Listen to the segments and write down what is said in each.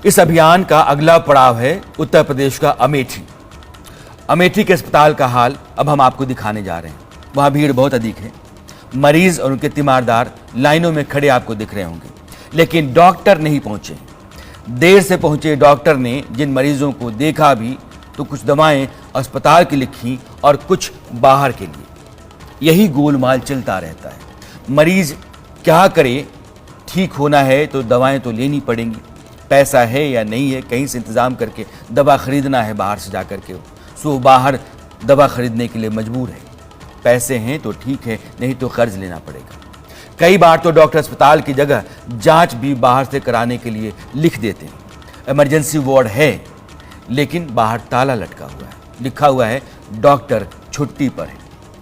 इस अभियान का अगला पड़ाव है उत्तर प्रदेश का अमेठी। अमेठी के अस्पताल का हाल अब हम आपको दिखाने जा रहे हैं। वहाँ भीड़ बहुत अधिक है, मरीज और उनके तीमारदार लाइनों में खड़े आपको दिख रहे होंगे, लेकिन डॉक्टर नहीं पहुंचे। देर से पहुंचे डॉक्टर ने जिन मरीजों को देखा भी तो कुछ दवाएं अस्पताल की लिखी और कुछ बाहर के लिए। यही गोलमाल चलता रहता है। मरीज क्या करे, ठीक होना है तो दवाएं तो लेनी पड़ेंगी, पैसा है या नहीं है, कहीं से इंतज़ाम करके दवा खरीदना है बाहर से जा करके, सो बाहर दवा खरीदने के लिए मजबूर है। पैसे हैं तो ठीक है, नहीं तो कर्ज लेना पड़ेगा। कई बार तो डॉक्टर अस्पताल की जगह जांच भी बाहर से कराने के लिए लिख देते हैं। इमरजेंसी वार्ड है लेकिन बाहर ताला लटका हुआ है, लिखा हुआ है डॉक्टर छुट्टी पर है।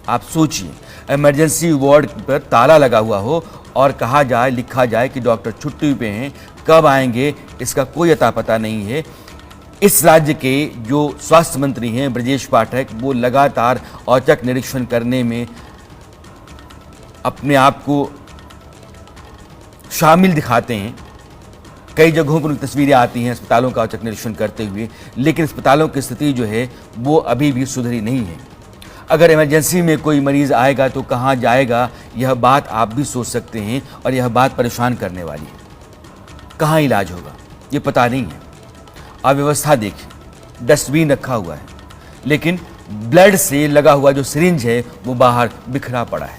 आप सोचिए, इमरजेंसी वार्ड पर ताला लगा हुआ हो और कहा जाए, लिखा जाए कि डॉक्टर छुट्टी पे हैं, कब आएंगे इसका कोई अता पता नहीं है। इस राज्य के जो स्वास्थ्य मंत्री हैं ब्रजेश पाठक, वो लगातार औचक निरीक्षण करने में अपने आप को शामिल दिखाते हैं। कई जगहों पर तस्वीरें आती हैं अस्पतालों का औचक निरीक्षण करते हुए, लेकिन अस्पतालों की स्थिति जो है वो अभी भी सुधरी नहीं है। अगर इमरजेंसी में कोई मरीज आएगा तो कहाँ जाएगा, यह बात आप भी सोच सकते हैं और यह बात परेशान करने वाली है। कहाँ इलाज होगा ये पता नहीं है। अव्यवस्था देखिए, डस्टबिन रखा हुआ है लेकिन ब्लड से लगा हुआ जो सिरिंज है वो बाहर बिखरा पड़ा है।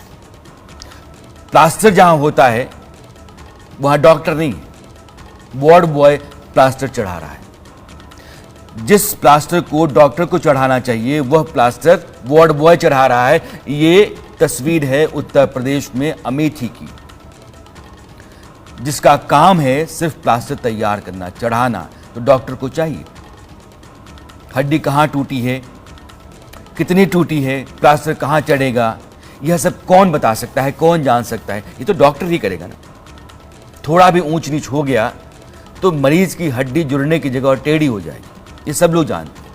प्लास्टर जहां होता है वहां डॉक्टर नहीं है, वार्ड बॉय प्लास्टर चढ़ा रहा है। जिस प्लास्टर को डॉक्टर को चढ़ाना चाहिए वह प्लास्टर वार्ड बॉय चढ़ा रहा है। ये तस्वीर है उत्तर प्रदेश में अमेठी की, जिसका काम है सिर्फ प्लास्टर तैयार करना, चढ़ाना तो डॉक्टर को चाहिए। हड्डी कहाँ टूटी है, कितनी टूटी है, प्लास्टर कहाँ चढ़ेगा, यह सब कौन बता सकता है, कौन जान सकता है? ये तो डॉक्टर ही करेगा ना। थोड़ा भी ऊंच नीच हो गया तो मरीज की हड्डी जुड़ने की जगह और टेढ़ी हो जाएगी, ये सब लोग जानते हैं।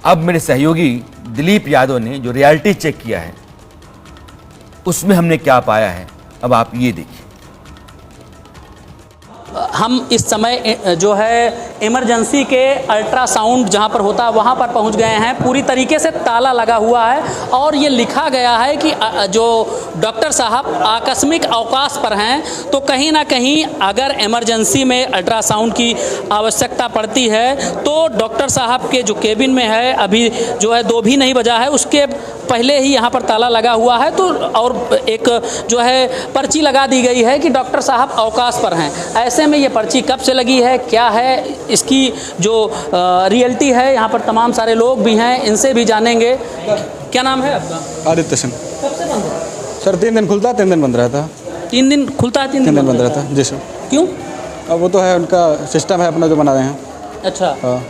अब मेरे सहयोगी दिलीप यादव ने जो रियलिटी चेक किया है उसमें हमने क्या पाया है, अब आप ये देखिए। हम इस समय जो है इमरजेंसी के अल्ट्रासाउंड जहां पर होता है वहां पर पहुंच गए हैं। पूरी तरीके से ताला लगा हुआ है और ये लिखा गया है कि जो डॉक्टर साहब आकस्मिक अवकाश पर हैं, तो कहीं ना कहीं अगर इमरजेंसी में अल्ट्रासाउंड की आवश्यकता पड़ती है तो डॉक्टर साहब के जो केबिन में है, अभी जो है 2 भी नहीं बजा है, उसके पहले ही यहाँ पर ताला लगा हुआ है। तो और एक जो है पर्ची लगा दी गई है कि डॉक्टर साहब अवकाश पर हैं। ऐसे में ये पर्ची कब से लगी है, क्या है इसकी जो रियलिटी है, यहाँ पर तमाम सारे लोग भी हैं, इनसे भी जानेंगे। क्या नाम है आपका? आदित्य सिंह। कब से बंद है सर? 3 दिन खुलता है, 3 दिन बंद रहता है। 3 दिन खुलता है, 3 दिन बंद रहता है जी सर। क्यों? अब वो तो है, उनका सिस्टम है अपना जो बना रहे हैं। अच्छा, हाँ,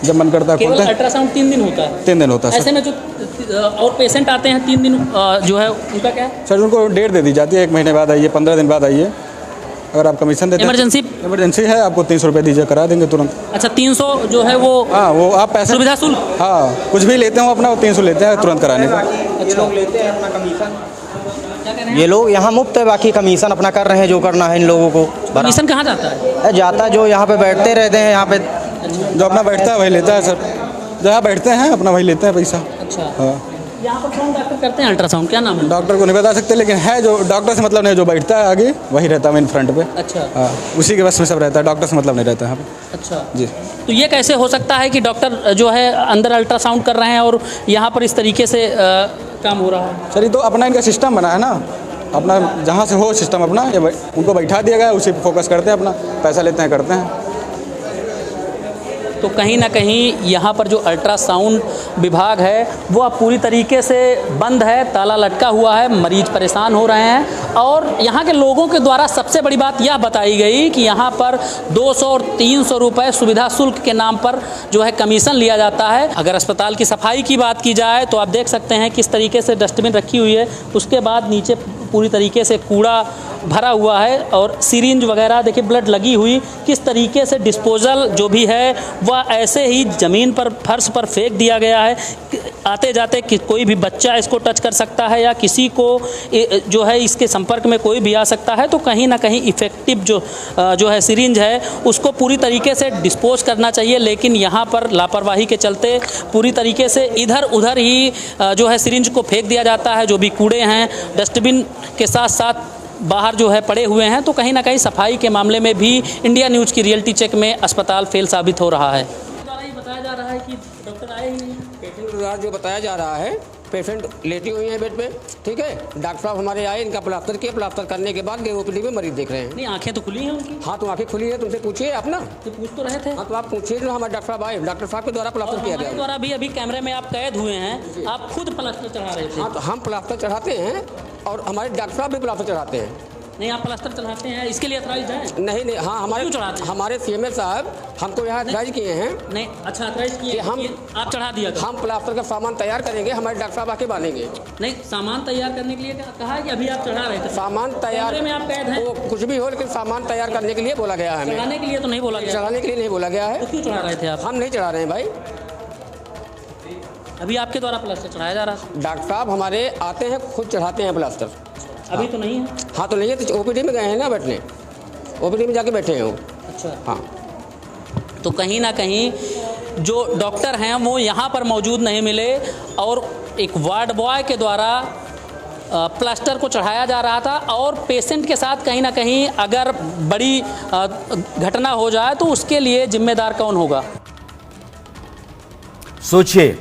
जब मन करता है केवल खुलता है। अल्ट्रासाउंड 3 दिन होता है? 3 दिन होता है ऐसे में जो और पेशेंट आते हैं 3 दिन जो है उनका क्या है? सर उनको डेट दे दी जाती है, 1 महीने बाद आइए, 15 दिन बाद आइए। अगर आप कमीशन देते हैं, इमरजेंसी है, आपको 300 रुपये दीजिए, करा देंगे तुरंत। अच्छा, 300 जो है वो? हाँ, वो आप पैसे सुविधा शुल्क? हाँ, कुछ भी लेते हो अपना, वो 300 लेते हैं तुरंत कराने का। ये लोग लेते हैं अपना कमीशन? ये लोग यहाँ मुफ्त है, बाकी कमीशन अपना कर रहे हैं, जो करना है इन लोगों को। कमीशन कहाँ जाता है? जाता जो यहाँ पे बैठते रहते हैं, यहाँ पे जो अपना बैठता है वही लेता है सर, जहाँ बैठते हैं अपना वही लेते हैं पैसा। अच्छा, हाँ। यहाँ पर कौन डॉक्टर करते हैं अल्ट्रासाउंड, क्या नाम है? डॉक्टर को नहीं बता सकते, लेकिन है जो डॉक्टर से मतलब नहीं, जो बैठता है आगे वही रहता है मेन फ्रंट पे। अच्छा, हाँ, उसी के बस में सब रहता है, डॉक्टर से मतलब नहीं रहता है यहाँ पे। अच्छा जी। तो ये कैसे हो सकता है कि डॉक्टर जो है अंदर अल्ट्रासाउंड कर रहे हैं और यहाँ पर इस तरीके से काम हो रहा है? सर ये तो अपना इनका सिस्टम बना है ना, अपना जहाँ से हो सिस्टम अपना, ये उनको बैठा दिया गया है, उसी पर फोकस करते हैं, अपना पैसा लेते हैं, करते हैं। तो कहीं ना कहीं यहाँ पर जो अल्ट्रासाउंड विभाग है वो अब पूरी तरीके से बंद है, ताला लटका हुआ है, मरीज परेशान हो रहे हैं। और यहाँ के लोगों के द्वारा सबसे बड़ी बात यह बताई गई कि यहाँ पर 200 और 300 रुपये सुविधा शुल्क के नाम पर जो है कमीशन लिया जाता है। अगर अस्पताल की सफाई की बात की जाए तो आप देख सकते हैं किस तरीके से डस्टबिन रखी हुई है, उसके बाद नीचे पूरी तरीके से कूड़ा भरा हुआ है और सिरिंज वगैरह देखिए ब्लड लगी हुई, किस तरीके से डिस्पोजल जो भी है वह ऐसे ही ज़मीन पर फर्श पर फेंक दिया गया है। आते जाते कि कोई भी बच्चा इसको टच कर सकता है या किसी को जो है इसके संपर्क में कोई भी आ सकता है, तो कहीं ना कहीं इफ़ेक्टिव जो है सिरिंज है उसको पूरी तरीके से डिस्पोज करना चाहिए। लेकिन यहाँ पर लापरवाही के चलते पूरी तरीके से इधर उधर ही जो है सिरिंज को फेंक दिया जाता है। जो भी कूड़े हैं डस्टबिन के साथ साथ बाहर जो है पड़े हुए हैं, तो कहीं ना कहीं सफाई के मामले में भी इंडिया न्यूज़ की रियलिटी चेक में अस्पताल फेल साबित हो रहा है। बताया जा रहा है कि डॉक्टर आए ही नहीं। पेशेंट के द्वारा जो बताया जा रहा है, पेशेंट लेटी हुई है बेड पे, ठीक है। डॉक्टर साहब हमारे आए, इनका प्लास्टर किया, प्लास्टर करने के बाद ओपीडी में मरीज देख रहे हैं। नहीं, आंखें तो खुली हैं उनकी। हाँ, तो आंखें खुली है, तुमसे पूछिए आप ना। तो पूछ तो रहे थे। हाँ, तो आप पूछिए जो हमारे डॉक्टर साहब आए, डॉक्टर साहब के द्वारा प्लास्टर किया गया। द्वारा भी अभी कैमरे में आप कैद हुए हैं, आप खुद प्लास्टर चढ़ा रहे थे। हाँ, तो हम प्लास्टर चढ़ाते हैं और हमारे डॉक्टर साहब भी प्लास्टर चढ़ाते हैं। नहीं, आप प्लास्टर चढ़ाते हैं, इसके लिए अथराइज्ड है? नहीं, हाँ, हमारे CMS साहब हमको यहाँ अथराइज किए हैं। नहीं, अच्छा अथराइज किए आप चढ़ा दिया। हम प्लास्टर का सामान तैयार करेंगे, हमारे डॉक्टर साहब आके बांधेंगे। नहीं, सामान तैयार करने के लिए कहा है कि अभी आप चढ़ा रहे थे? सामान तैयार में आप कैद हैं? वो कुछ भी हो, लेकिन सामान तैयार करने के लिए बोला गया है हमें। चढ़ाने के लिए तो नहीं बोला गया। चढ़ाने के लिए नहीं बोला गया है। तो क्यों चढ़ा रहे थे आप? हम नहीं चढ़ा रहे हैं भाई, अभी आपके द्वारा प्लास्टर चढ़ाया जा रहा है। डॉक्टर साहब हमारे आते हैं, खुद चढ़ाते हैं प्लास्टर। अभी तो नहीं है। हाँ, तो नहीं है, तो ओपीडी में गए हैं ना बैठने, ओपीडी में जाके बैठे हैं वो। अच्छा, हाँ। तो कहीं ना कहीं जो डॉक्टर हैं वो यहाँ पर मौजूद नहीं मिले और एक वार्ड बॉय के द्वारा प्लास्टर को चढ़ाया जा रहा था। और पेशेंट के साथ कहीं ना कहीं अगर बड़ी घटना हो जाए तो उसके लिए जिम्मेदार कौन होगा? सोचिए,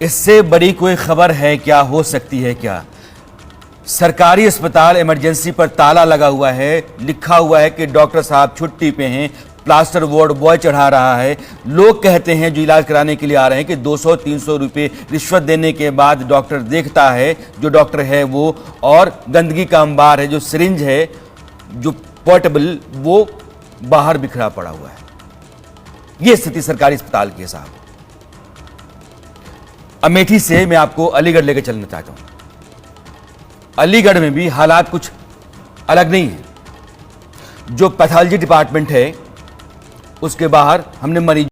इससे बड़ी कोई खबर है क्या, हो सकती है क्या? सरकारी अस्पताल इमरजेंसी पर ताला लगा हुआ है, लिखा हुआ है कि डॉक्टर साहब छुट्टी पे हैं, प्लास्टर वार्ड बॉय चढ़ा रहा है। लोग कहते हैं जो इलाज कराने के लिए आ रहे हैं कि 200-300 रुपये रिश्वत देने के बाद डॉक्टर देखता है, जो डॉक्टर है वो, और गंदगी का अंबार है, जो सिरिंज है, जो पोर्टेबल, वो बाहर बिखरा पड़ा हुआ है। ये स्थिति सरकारी अस्पताल की है साहब। अमेठी से मैं आपको अलीगढ़ लेकर चलना चाहता हूं। अलीगढ़ में भी हालात कुछ अलग नहीं है। जो पैथोलॉजी डिपार्टमेंट है उसके बाहर हमने मरीज